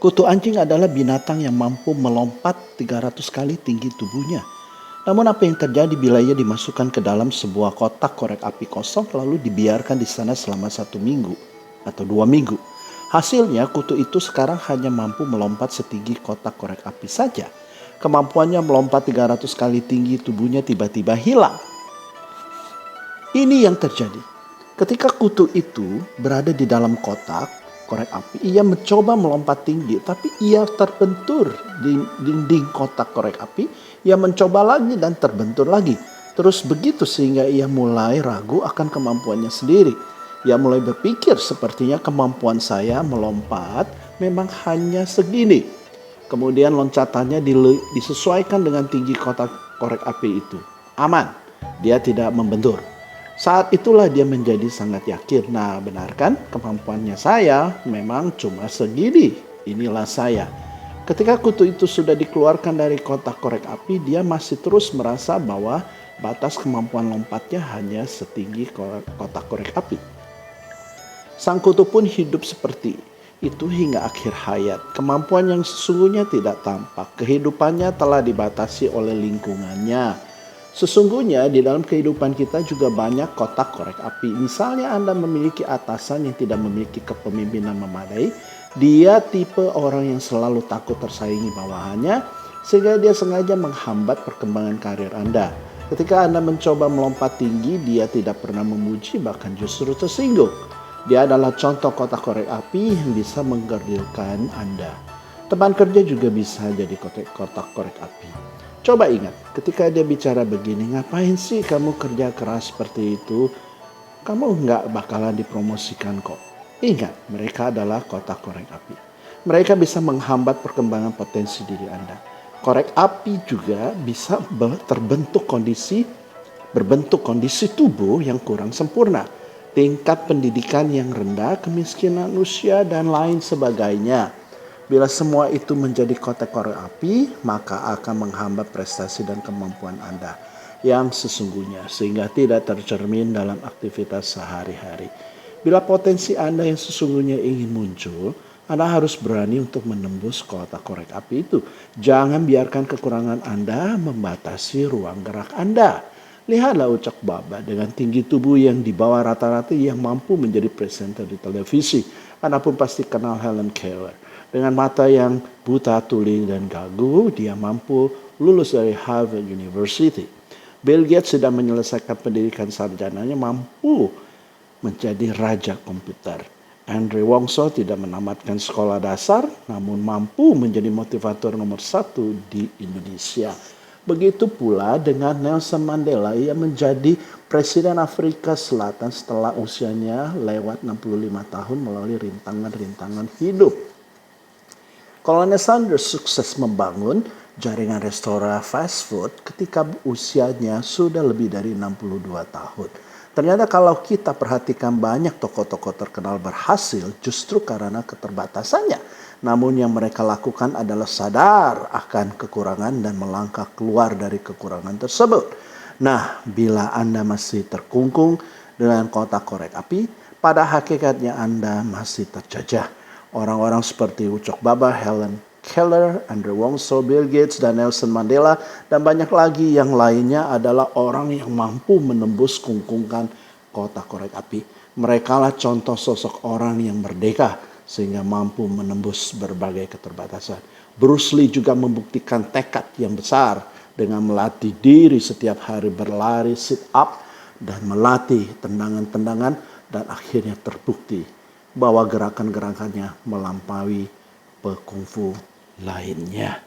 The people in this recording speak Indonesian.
Kutu anjing adalah binatang yang mampu melompat 300 kali tinggi tubuhnya. Namun apa yang terjadi bila ia dimasukkan ke dalam sebuah kotak korek api kosong lalu dibiarkan di sana selama 1 minggu atau 2 minggu? Hasilnya kutu itu sekarang hanya mampu melompat setinggi kotak korek api saja. Kemampuannya melompat 300 kali tinggi tubuhnya tiba-tiba hilang. Ini yang terjadi. Ketika kutu itu berada di dalam kotak korek api, ia mencoba melompat tinggi, tapi ia terbentur di dinding kotak korek api. Ia mencoba lagi dan terbentur lagi. Terus begitu sehingga ia mulai ragu akan kemampuannya sendiri. Ia mulai berpikir, sepertinya kemampuan saya melompat memang hanya segini. Kemudian loncatannya disesuaikan dengan tinggi kotak korek api itu. Aman, dia tidak membentur. Saat itulah dia menjadi sangat yakin. Nah, benar kan? Kemampuannya saya memang cuma segini. Inilah saya. Ketika kutu itu sudah dikeluarkan dari kotak korek api, dia masih terus merasa bahwa batas kemampuan lompatnya hanya setinggi kotak korek api. Sang kutu pun hidup seperti itu hingga akhir hayat. Kemampuan yang sesungguhnya tidak tampak. Kehidupannya telah dibatasi oleh lingkungannya. Sesungguhnya di dalam kehidupan kita juga banyak kotak korek api. Misalnya Anda memiliki atasan yang tidak memiliki kepemimpinan memadai. Dia tipe orang yang selalu takut tersaingi bawahannya, sehingga dia sengaja menghambat perkembangan karir Anda. Ketika Anda mencoba melompat tinggi, dia tidak pernah memuji, bahkan justru tersinggung. Dia adalah contoh kotak korek api yang bisa menggerdilkan Anda. Teman kerja juga bisa jadi kotak korek api. Coba ingat, ketika dia bicara begini, ngapain sih kamu kerja keras seperti itu? Kamu nggak bakalan dipromosikan kok. Ingat, mereka adalah kotak korek api. Mereka bisa menghambat perkembangan potensi diri Anda. Korek api juga bisa berbentuk kondisi tubuh yang kurang sempurna, tingkat pendidikan yang rendah, kemiskinan usia, dan lain sebagainya. Bila semua itu menjadi kotak korek api, maka akan menghambat prestasi dan kemampuan Anda yang sesungguhnya, sehingga tidak tercermin dalam aktivitas sehari-hari. Bila potensi Anda yang sesungguhnya ingin muncul, Anda harus berani untuk menembus kotak korek api itu. Jangan biarkan kekurangan Anda membatasi ruang gerak Anda. Lihatlah Ucok Baba dengan tinggi tubuh yang di bawah rata-rata yang mampu menjadi presenter di televisi. Anda pun pasti kenal Helen Keller. Dengan mata yang buta, tuli, dan gagu, dia mampu lulus dari Harvard University. Bill Gates sudah menyelesaikan pendidikan sarjananya, mampu menjadi raja komputer. Andre Wongso tidak menamatkan sekolah dasar, namun mampu menjadi motivator nomor 1 di Indonesia. Begitu pula dengan Nelson Mandela, ia menjadi Presiden Afrika Selatan setelah usianya lewat 65 tahun melalui rintangan-rintangan hidup. Kolonel Sanders sukses membangun jaringan restoran fast food ketika usianya sudah lebih dari 62 tahun. Ternyata kalau kita perhatikan banyak tokoh-tokoh terkenal berhasil justru karena keterbatasannya. Namun yang mereka lakukan adalah sadar akan kekurangan dan melangkah keluar dari kekurangan tersebut. Nah, bila Anda masih terkungkung dengan kotak korek api, pada hakikatnya Anda masih terjajah. Orang-orang seperti Ucok Baba, Helen Keller, Andre Wongso, Bill Gates, dan Nelson Mandela, dan banyak lagi yang lainnya adalah orang yang mampu menembus kungkungan kotak korek api. Mereka lah contoh sosok orang yang merdeka sehingga mampu menembus berbagai keterbatasan. Bruce Lee juga membuktikan tekad yang besar dengan melatih diri setiap hari berlari, sit up, dan melatih tendangan-tendangan, dan akhirnya terbukti bahwa gerakan-gerakannya melampaui pekungfu lainnya.